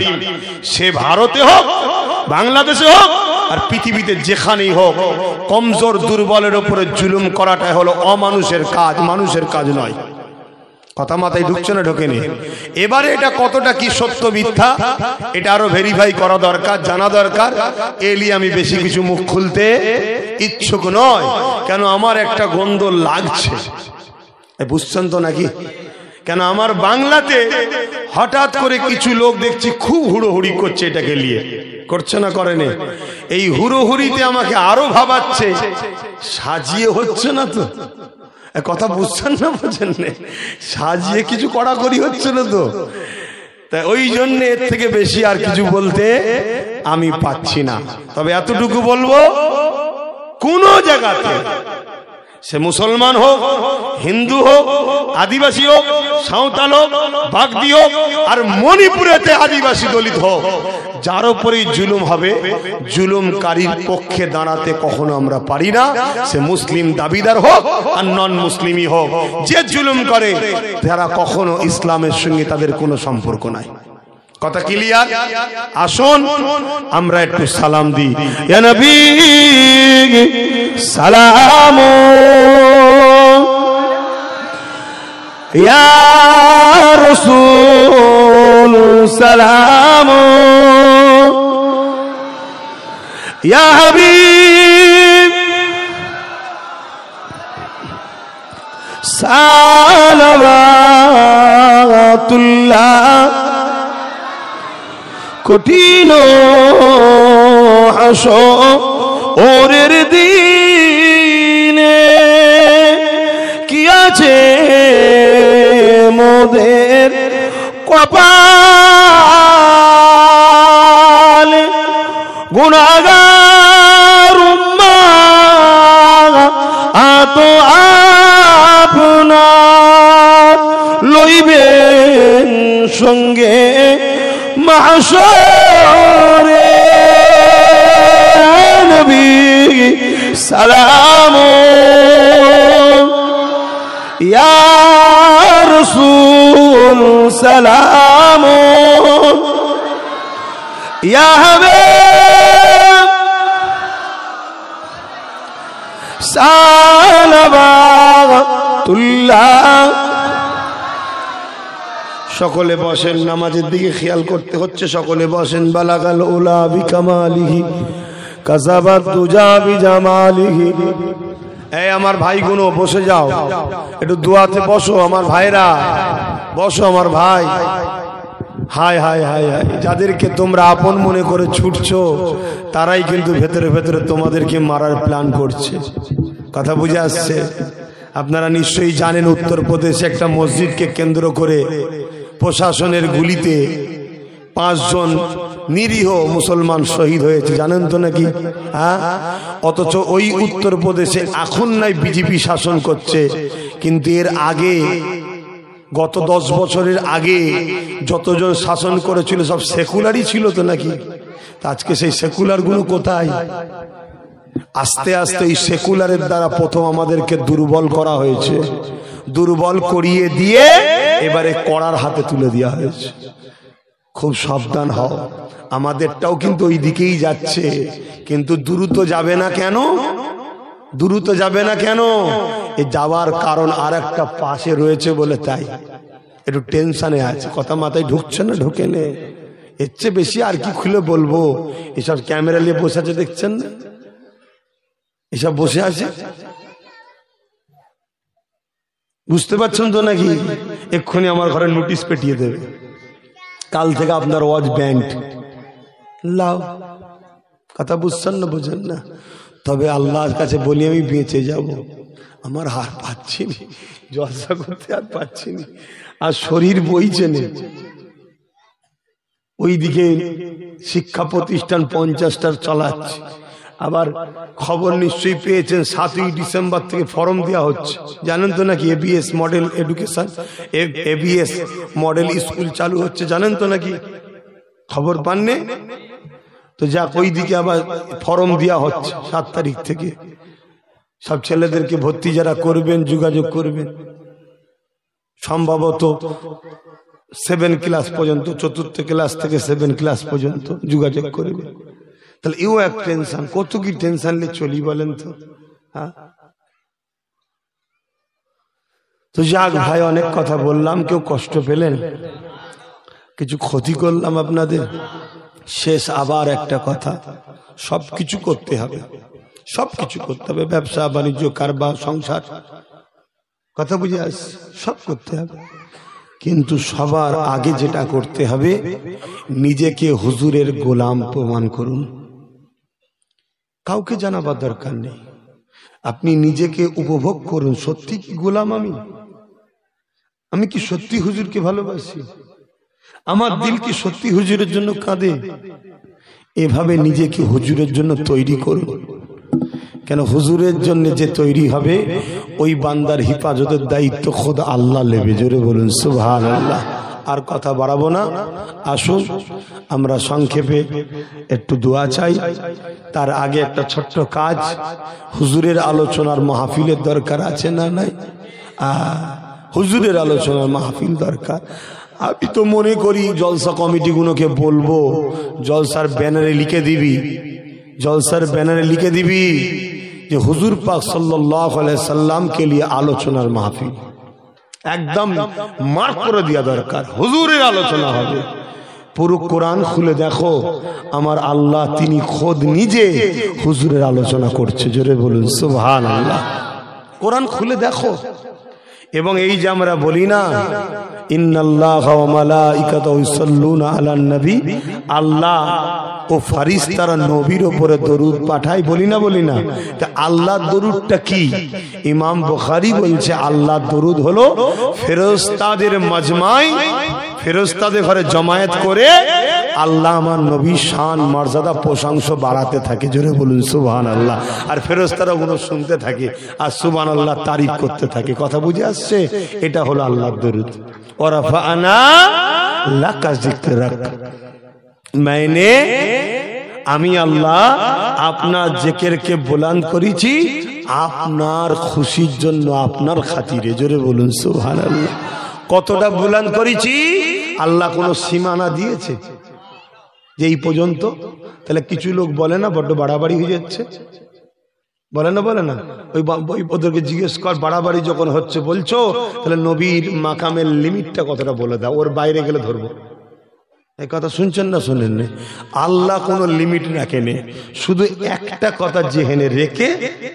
সে ভারতে হোক, বাংলাদেশে হোক, আর পৃথিবীতে যেখানেই হোক, কমজোর দুর্বলের উপরে জুলুম করাটাই হলো অমানুষের কাজ, মানুষের কাজ নয়। কথা মাথায় ঢুকছে না ঢোকেনি? এবারে এটা কতটা কি সত্য মিথ্যা, এটা আরো ভেরিফাই করা দরকার, জানা দরকার। এলি আমি বেশি কিছু মুখ খুলতে ইচ্ছুক নয়, কেন আমার একটা গন্ধ লাগছে, বুঝছেন তো নাকি? কেন আমার বাংলাতে হঠাৎ করে কিছু লোক দেখছি খুব হুড়োহুড়ি করছে, এটাকে নিয়ে করছে না করেনি? এই হুড়োহুড়িতে আমাকে আরো ভাবাচ্ছে সাজিয়ে হচ্ছে না তো। কথা বুঝছেন না, বুঝেন না? সাজিয়ে কিছু কড়াকড়ি হচ্ছে না তো। তাই ওই জন্য এর থেকে বেশি আর কিছু বলতে আমি পাচ্ছি না। তবে এতটুকু বলবো, কোন জায়গাতে সে মুসলমান হোক, হিন্দু হোক, আদিবাসী হোক, সাঁওতাল হোক, বাগদি হোক, আর মণিপুরেতে আদিবাসী দলিত হোক, যার উপরেই জুলুম হবে, জুলুমকারীর পক্ষে দাঁড়াতে কখনো আমরা পারি না। সে মুসলিম দাবিদার হোক আর নন মুসলিমই হোক, যে জুলুম করে তারা কখনো ইসলামের সঙ্গে তাদের কোনো সম্পর্ক নাই। কথা ক্লিয়ার? আসুন আমরা একটু সালাম দিই। ইয়া নবী সালাম, ইয়া রাসূল সালাম, ইয়া হাবিব সালাওয়াতুল্লাহ। কঠিন হাসরের দিনে কি আছে মোদের কপালে, গুনাহগার উম্মাহ আতো আপনার লইবেন সঙ্গে মাহশরে। নবী সালাম, ইয়া রাসূল সালাম, ইয়া হাবিব সালাওয়াতুল্লাহ। সকলে বসেন, নামাজের দিকে খেয়াল করতে হচ্ছে। সকলে বসেন। বালাগাল উলা বিকামালিহি কাযাবাত দুজা বিজামালিহি। এই আমার ভাইগুলো বসে যাও, একটু দোয়াতে বসো আমার ভাইরা, বসো আমার ভাই। হায় হায় হায় হায়, যাদেরকে তোমরা আপন মনে করে ছুটছো, তারাই কিন্তু ভেতরে ভেতরে তোমাদেরকে মারার প্ল্যান করছে। কথা বুঝে আসছে? আপনারা নিশ্চয়ই জানেন, উত্তরপ্রদেশে একটা মসজিদকে কেন্দ্র করে প্রশাসনের গুলিতে 5 জন নিরীহ মুসলমান শহীদ হয়েছে, জানেন তো নাকি? হ্যাঁ, অথচ ওই উত্তরপ্রদেশে এখন নাই বিজেপি শাসন করছে, কিন্তু এর আগে গত 10 বছরের আগে যতজন শাসন করেছিল সব সেকুলারই ছিল তো নাকি? আজকে সেই সেকুলার গুলো কোথায়? আস্তে আস্তে এই সেকুলারের দ্বারা প্রথম আমাদেরকে দুর্বল করা হয়েছে, দুর্বল করিয়ে দিয়ে এবারে করার হাতে তুলে দেওয়া হয়েছে। খুব সাবধান হও, আমাদেরটাও কিন্তু ওই দিকেই যাচ্ছে, কিন্তু দ্রুত যাবে না কেন? দ্রুত যাবে না কেন? এ যাওয়ার কারণ আর একটা পাশে রয়েছে বলে, তাই একটু টেনশনে আছে। কথা মাথায় ঢুকছে না? ঢোকে নে। এর চেয়ে বেশি আর কি খুলে বলবো? এসব ক্যামেরা নিয়ে বসে আছে, দেখছেন না? এসব বসে আছে, বুঝতে পারছেন তো নাকি? এক্ষুনি আমার ঘরে নোটিশ পেটিয়ে দেবে, কাল থেকে আপনার ওয়াজ ব্যান্ড। লাও, কথা বুঝছেন না? বুঝেন না? তবে আল্লাহর কাছে বলি আমি বেঁচে যাব, আমার আর পাচ্ছি না, জলসা করতে আর পাচ্ছি না। আর শরীর বইছে না। ওইদিকে শিক্ষা প্রতিষ্ঠান 50টার চালাচ্ছে। আবার খবর নিশ্চয়ই পেয়েছেন 7ই ডিসেম্বর থেকে ফর্ম দেওয়া হচ্ছে, জানেন তো নাকি? ABS model education, ABS model school চালু হচ্ছে, জানেন তো নাকি? খবর পাননি তো? যাক, ওইদিকে আবার ফর্ম দেওয়া হচ্ছে 7 তারিখ থেকে। সব ছেলেদেরকে ভর্তি যারা করবেন যোগাযোগ করবেন। সম্ভবত 7 ক্লাস পর্যন্ত, 4th ক্লাস থেকে 7 ক্লাস পর্যন্ত যোগাযোগ করবে। তাহলে এও এক টেনশন। কত কি টেনশন নিয়ে চলি বলেন তো? হ্যাঁ, তো যাক ভাই, অনেক কথা বললাম, কেউ কষ্ট পেলেন? কিছু ক্ষতি করলাম আপনাদের? শেষ আবার একটা কথা, সবকিছু করতে হবে, সবকিছু করতে হবে, ব্যবসা বাণিজ্য কারবার সংসার, কথা বুঝে আসছে, সব করতে হবে। কিন্তু সবার আগে যেটা করতে হবে, নিজেকে হুজুরের গোলাম প্রমাণ করুন। কাউকে জানাবার দরকার নেই, আপনি নিজেকে উপভোগ করুন। সত্যি কি গোলাম আমি কি সত্যি হুজুরকে ভালোবাসি? আমার দিল কি সত্যি হুজুরের জন্য কাঁদে? এভাবে নিজেকে হুজুরের জন্য তৈরি করুন। কেন হুজুরের জন্য যে তৈরি হবে, ওই বান্দার হিফাজতের দায়িত্ব খোদা আল্লাহ নেবে। জোরে বলুন সুবহানাল্লাহ। আর কথা বাড়াবো না, আসুন আমরা সংক্ষেপে একটু দোয়া চাই। তার আগে একটা ছোট্ট কাজ, হুজুরের আলোচনার মাহফিলের দরকার আছে না নাই? হুজুরের আলোচনার মাহফিল দরকার। আমি তো মনে করি জলসা কমিটিগুলোকে বলবো, জলসার ব্যানারে লিখে দিবি, জলসার ব্যানারে লিখে দিবি যে হুজুর পাক সাল্লাল্লাহু আলাইহি সাল্লাম কে লিয়ে আলোচনার মাহফিল, একদম মার্ক করে দেওয়া দরকার। হুজুরের আলোচনা হবে। পুরো কোরআন খুলে দেখো, আমার আল্লাহ তিনি খোদ নিজে হুজুরের আলোচনা করছে। জোরে বলুন সুবহানাল্লাহ। কোরআন খুলে দেখো। এবং এই যে আমরা বলি না, ইন্নাল্লাহা ওয়া মালাইকাতাহু ইউসাল্লুনা আলান নবী, আল্লাহ ও ফারিস্তারা নবীর উপরে দরুদ পাঠায়, বলি না? তা আল্লাহর দরুদটা কি? ইমাম বুখারী বলছে আল্লাহর দরুদ হলো ফেরেশতাদের মাজমাই, ফেরেশতাদের ঘরে জমায়েত করে আল্লাহ আমার নবীর শান মর্যাদা প্রশংসা বাড়াতে থাকে। জোরে বলুন সুবহানাল্লাহ। আর ফেরেশতারা ওগুলো শুনতে থাকে আর সুবহানাল্লাহ তারিফ করতে থাকে। কথা বুঝে আসছে? এটা হলো আল্লাহর দরুদ। ওয়া রাফা'না লাকা যিকরাক, আমি আল্লাহ আপনার জিকিরকে বুলন্দ করেছি আপনার খুশির জন্য, আপনার খাতিরে। জোরে বলুন সুবহানাল্লাহ। কতটা বুলন্দ করেছি? আল্লাহ কোন সীমানা দিয়েছে যে এই পর্যন্ত? তাহলে কিছু লোক বলে না বড্ড বাড়াবাড়ি হয়ে যাচ্ছে, বলে না? ওই ওদেরকে জিজ্ঞেস কর, বাড়াবাড়ি যখন হচ্ছে বলছো, তাহলে নবীর মাকামের লিমিটটা কতটা বলে দাও, ওর বাইরে গেলে ধরবো। এই কথা শুনছেন না শোনেন? আল্লাহ কোনো লিমিট রাখেনি, শুধু একটা কথা জেহেনে রেখে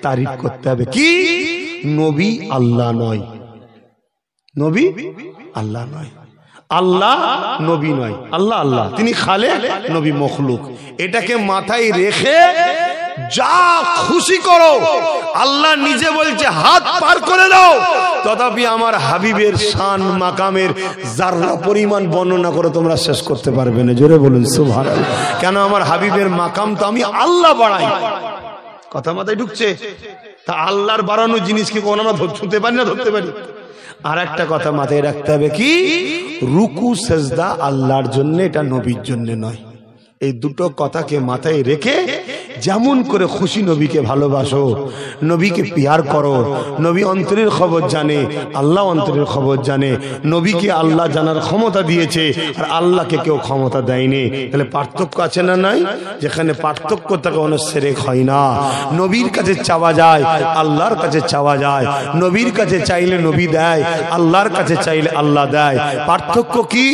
তারিফ করতে হবে। কি? নবী আল্লাহ নয়, নবী আল্লাহ নয়, আল্লাহ নবী নয়, আল্লাহ আল্লাহ, তিনি খালেক, নবী মখলুক। এটাকে মাথায় রেখে যা খুশি করো। আল্লাহ নিজে বলছে হাত পার করে দাও, তথাপি আমার হাবিবের শান মাকামের যারা পরিমাণ বর্ণনা করে তোমরা শেষ করতে পারবে না। জোরে বলুন সুবহানাল্লাহ। কেন? আমার হাবিবের মাকাম তো আমি আল্লাহ বাড়াই। কথা মাথায় ঢুকছে? তা আল্লাহর বাড়ানো জিনিসকে কোন আমরা ছুঁতে পারি না, ধরতে পারি? আর একটা কথা মাথায় রাখতে হবে, কি? রুকু সেজদা আল্লাহর জন্য, এটা নবীর জন্য নয়। এই দুটো কথাকে মাথায় রেখে যেমন করে খুশি নবীকে ভালোবাসো, নবীকে পিয়ার করো। নবী অন্তরের খবর জানে, আল্লাহ অন্তরের খবর জানে। নবীকে আল্লাহ জানার ক্ষমতা দিয়েছে, আর আল্লাহকে কেউ ক্ষমতা দেয়নি। তাহলে পার্থক্য আছে না নাই? যেখানে পার্থক্য থাকে কোনো শিরক হয় না। নবীর কাছে চাওয়া যায়, আল্লাহর কাছে চাওয়া যায়। নবীর কাছে চাইলে নবী দেয়, আল্লাহর কাছে চাইলে আল্লাহ দেয়। পার্থক্য কি?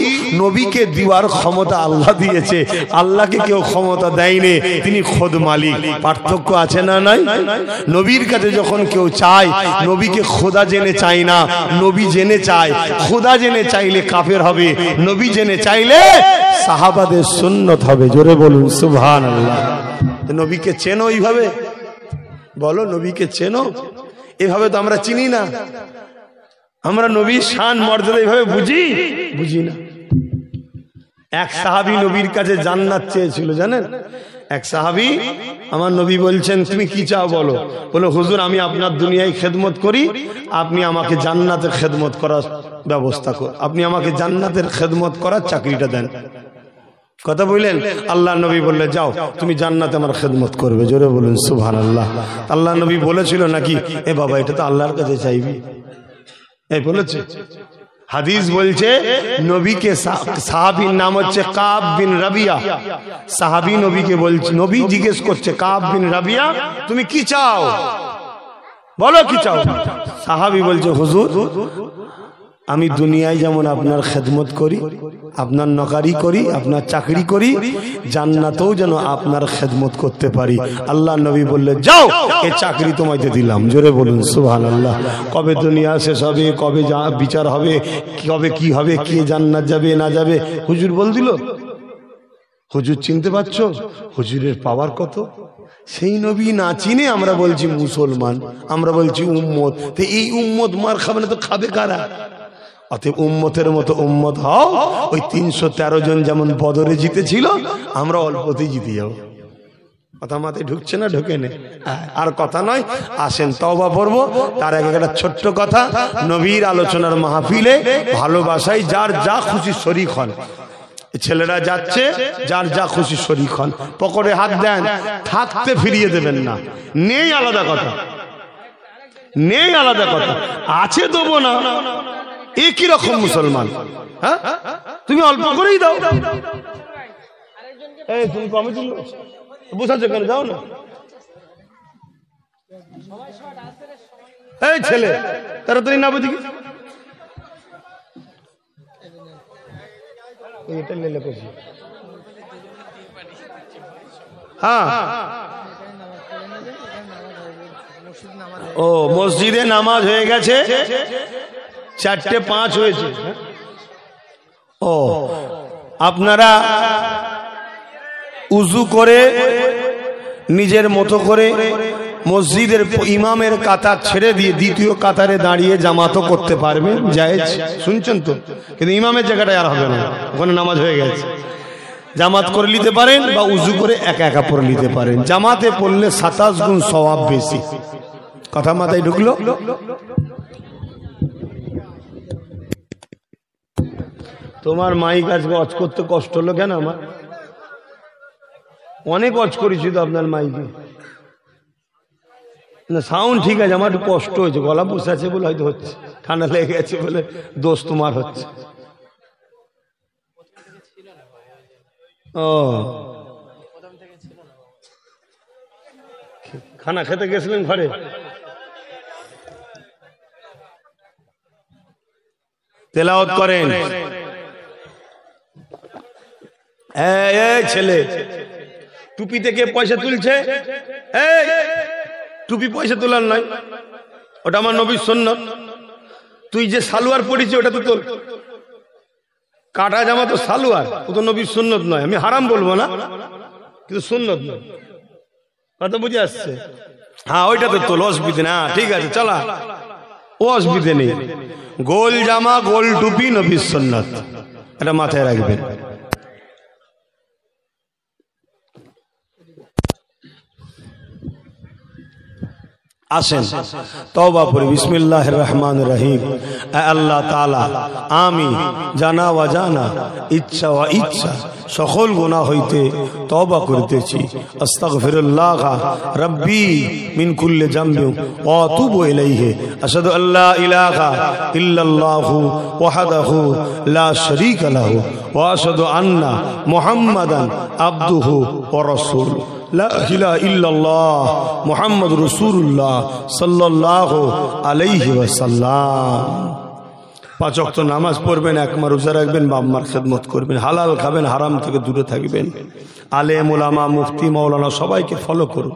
নবীকে দেওয়ার ক্ষমতা আল্লাহ দিয়েছে, আল্লাহকে কেউ ক্ষমতা দেয়নি, তিনি খোদ মালিক। পার্থক্য আছে না নাই? নবীর কাছে যখন কেউ চায়, নবীকে খোদা জেনে চায় না, নবী জেনে চায়। খোদা জেনে চাইলে কাফের হবে, নবী জেনে চাইলে সাহাবাদের সুন্নত হবে। জোরে বলুন সুবহানাল্লাহ। নবীকে চেনো এইভাবে? বলো, নবীকে চেনো? এভাবে তো আমরা চিনি না। আমরা নবীর শান মর্যাদা এইভাবে বুঝি না। এক সাহাবী নবীর কাছে জান্নাত চেয়েছিল, জানেন? এক সাহাবী, আমার নবী বলছেন তুমি কি চাও বলো। বলো হুজুর আমি আপনার দুনিয়ায় খেদমত করি, আপনি আমাকে জান্নাতের খেদমত করার ব্যবস্থা করুন, আপনি আমাকে জান্নাতের খেদমত করার চাকরিটা দেন। কথা বললেন, আল্লাহ নবী বললে যাও তুমি জান্নাতে আমার খেদমত করবে। জোরে বলুন সুবহানাল্লাহ। আল্লাহ নবী বলেছিল নাকি এ বাবা এটা তো আল্লাহর কাছে চাইবি, এই বলেছে? হাদিস বলছে নবীকে, সাহাবীর নাম হচ্ছে কাব বিন রাবিয়া, সাহাবী নবীকে বলছে, নবী জিজ্ঞেস করছে কাব বিন রাবিয়া তুমি কি চাও, বলো কি চাও। সাহাবী বলছে হুজুর আমি দুনিয়ায় যেমন আপনার খেদমত করি, আপনার নকারি করি, আপনার চাকরি করি, জান্নাতেও যেন আপনার খেদমত করতে পারি। আল্লাহ নবী বললেন যাও এই চাকরি তোমাকে দিলাম। জোরে বলুন সুবহানাল্লাহ। কবে দুনিয়া শেষ হবে, কবে বিচার হবে, কবে কি হবে, কে জান্নাত যাবে না যাবে হুজুর বল দিল। হুজুর চিনতে পারছো হুজুরের পাওয়ার কত? সেই নবী না চিনে আমরা বলছি মুসলমান, আমরা বলছি উম্মত। তো এই উম্মত মার খাবে না তো খাবে কারা? অতএব উম্মতের মতো উম্মত হও। ওই 313 জন যেমন বদরে জিতেছিল, আমরা অল্পতেই জিতে যাব। কথা মাথায় ঢুকছে না? ঢুকে নে। আর কথা নয়, আসেন তওবা পড়বো। তার আগে একটা ছোট্ট কথা, নবীর আলোচনার মাহফিলে ভালোবাসায় যার যা খুশি শরীক হন। ছেলেরা যাচ্ছে, যার যা খুশি শরীক হন, পকেটে হাত দেন, থাকতে ফিরিয়ে দেবেন না। নেই আলাদা কথা, নেই আলাদা কথা, আছে দেবো না, একই রকম মুসলমান। হ্যাঁ তুমি অল্প করেই দাও। এই তুমি কমিটি বুঝাচ্ছ কেন? যাও না। এই ছেলে তাড়াতাড়ি না বুঝি এটা লেলে করছি। হ্যাঁ ও মসজিদে নামাজ হয়ে গেছে, 4:05 হয়েছে। ও আপনারা উজু করে নিজের মতো করে মসজিদের ইমামের কাতার ছেড়ে দিয়ে দ্বিতীয় কাতারে দাঁড়িয়ে জামাতও করতে পারবেন, জায়েজ। শুনছেন তো? কিন্তু ইমামের জায়গাটায় আর হবে না, ওখানে নামাজ হয়ে গেছে। জামাত করে নিতে পারেন বা উজু করে একা একা পড়ে নিতে পারেন। জামাতে পড়লে 27 গুণ সওয়াব বেশি। কথা মাথায় ঢুকলো? তোমার মাইক আজকে অজ করতে কষ্ট হলো কেন? আমার অনেক অজ করেছি তো আপনার মাইকে। না সাউন্ড ঠিক আছে, আমার একটু কষ্ট হয়েছে, গলা বসে আছে বলে হয়তো হচ্ছে, ঠান্ডা লেগে গেছে বলে দোষ তোমার হচ্ছে। ও খানা খেতে গেছিলেন ঘরে? তেলাওয়াত করেন। এই ছেলে টুপি থেকে পয়সা তুলছে, এই টুপি পয়সা তোলার নয়, ওটা আমার নবীর সুন্নাত। তুই যে সালোয়ার পরিছিস ওটা তো তোর কাটা জামা, তো সালোয়ার, ও তো নবীর সুন্নাত নয়। আমি হারাম বলবো না, কিন্তু সুন্নাত নয়। কথা বুঝে আসছে? হ্যাঁ ওইটা তো তোল, অসুবিধে না, ঠিক আছে চলা, ও অসুবিধে নেই। গোল জামা গোল টুপি নবীর সুন্নাত, এটা মাথায় রাখবেন। আসেন তওবা পড়ি। বিসমিল্লাহির রহমানির রহিম। আল্লাহ তাআলা আমি জানা ওয়া জানা, ইচ্ছা ওয়া ইচ্ছা সকল গুনাহ হইতে তওবা করিতেছি। আস্তাগফিরুল্লাহ রাব্বি মিন কুল্লি যামবি ওয়া আতুবু ইলাইহি। আশহাদু আল্লা ইলাহা ইল্লাল্লাহু ওয়াহদাহু লা শারীকা লাহু ওয়া আশহাদু আন্না মুহাম্মাদান আবদুহু ওয়া রাসূলুহু। লা ইলাহা ইল্লাল্লাহ মুহাম্মাদুর রাসূলুল্লাহ সাল্লাল্লাহু আলাইহি ওয়াসাল্লাম। 5 ওয়াক্ত নামাজ পড়বেন, একবার রোজা রাখবেন, বাপ মার খেদমত করবেন, হালাল খাবেন, হারাম থেকে দূরে থাকবেন। আলেম ওলামা মুফতি মাওলানা সবাইকে ফলো করুন।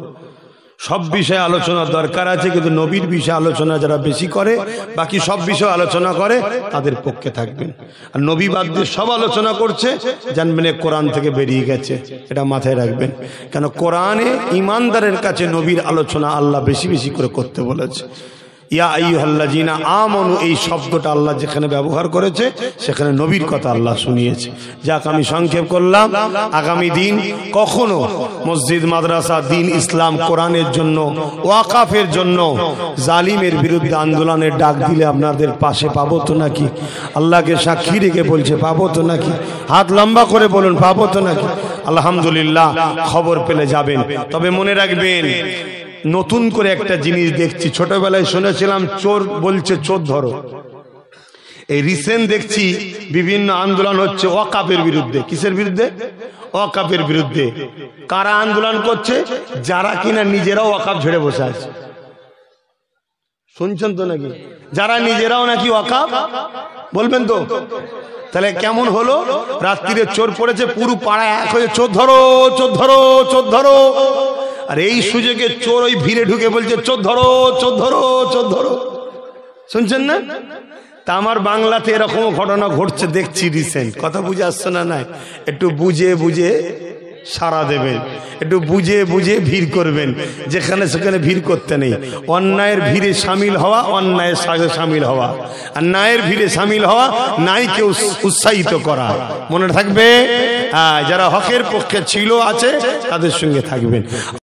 সব বিষয়ে আলোচনার দরকার আছে, কিন্তু নবীর বিষয়ে আলোচনা যারা বেশি করে, বাকি সব বিষয়ে আলোচনা করে, তাদের পক্ষে থাকবেন। আর নবী বাদ দিয়ে সব আলোচনা করছে, জানবেন কোরআন থেকে বেরিয়ে গেছে, এটা মাথায় রাখবেন। কেন কোরআনে ইমানদারের কাছে নবীর আলোচনা আল্লাহ বেশি বেশি করে করতে বলেছে। ইয়া আইয়ুহাল্লাযীনা আমানু এই শব্দটা আল্লাহ যেখানে ব্যবহার করেছে সেখানে নবীর কথা আল্লাহ শুনিয়েছে। যাক, আমি সংক্ষেপ করলাম। আগামী দিন কখনো মসজিদ, মাদ্রাসা, দিন, ইসলাম, কোরআনের জন্য, ওয়াকাফের জন্য জালিমের বিরুদ্ধে আন্দোলনের ডাক দিলে আপনাদের পাশে পাবো তো নাকি? আল্লাহকে সাক্ষী রেখে বলছে পাবো তো নাকি? হাত লম্বা করে বলুন পাবো তো নাকি? আলহামদুলিল্লাহ, খবর পেলে যাবেন। তবে মনে রাখবেন, নতুন করে একটা জিনিস দেখছি। ছোটবেলায় শুনেছিলাম চোর বলছে চোর ধরো। এই রিসেন্ট দেখছি বিভিন্ন আন্দোলন হচ্ছে ওয়াকাফের বিরুদ্ধে। কিসের বিরুদ্ধে? ওয়াকাফের বিরুদ্ধে। কারা আন্দোলন করছে? যারা কিনা নিজেরাও ওয়াকাফ ছেড়ে বসে আছে। শুনছেন তো নাকি? যারা নিজেরাও নাকি ওয়াকাফ, বলবেন তো? তাহলে কেমন হলো? রাত্রিরে চোর পড়েছে, পুরো পাড়া এক হয়ে চোর ধরো, চোর ধরো, চোর ধরো। আর এই সুযোগে চোর ওই ভিড়ে ঢুকে বলছে চোর ধরো, চোর ধরো, চোর ধরো। শুনছেন না? তা আমার বাংলাতে এরকম ঘটনা ঘটছে দেখছি রিসেন্ট। কথা বুঝে আসছে না? নাই, একটু বুঝে বুঝে সারা দেবেন, একটু বুঝে বুঝে ভিড় করবেন। যেখানে সেখানে ভিড় করতে নেই। অন্যায়ের ভিড়ে সামিল হওয়া, অন্যায়ের সাথে সামিল হওয়া, আর ন্যায়ের ভিড়ে সামিল হওয়া, ন্যায়কে উৎসাহিত করা। মনে থাকবে, যারা হকের পক্ষে ছিল আছে তাদের সঙ্গে থাকবেন।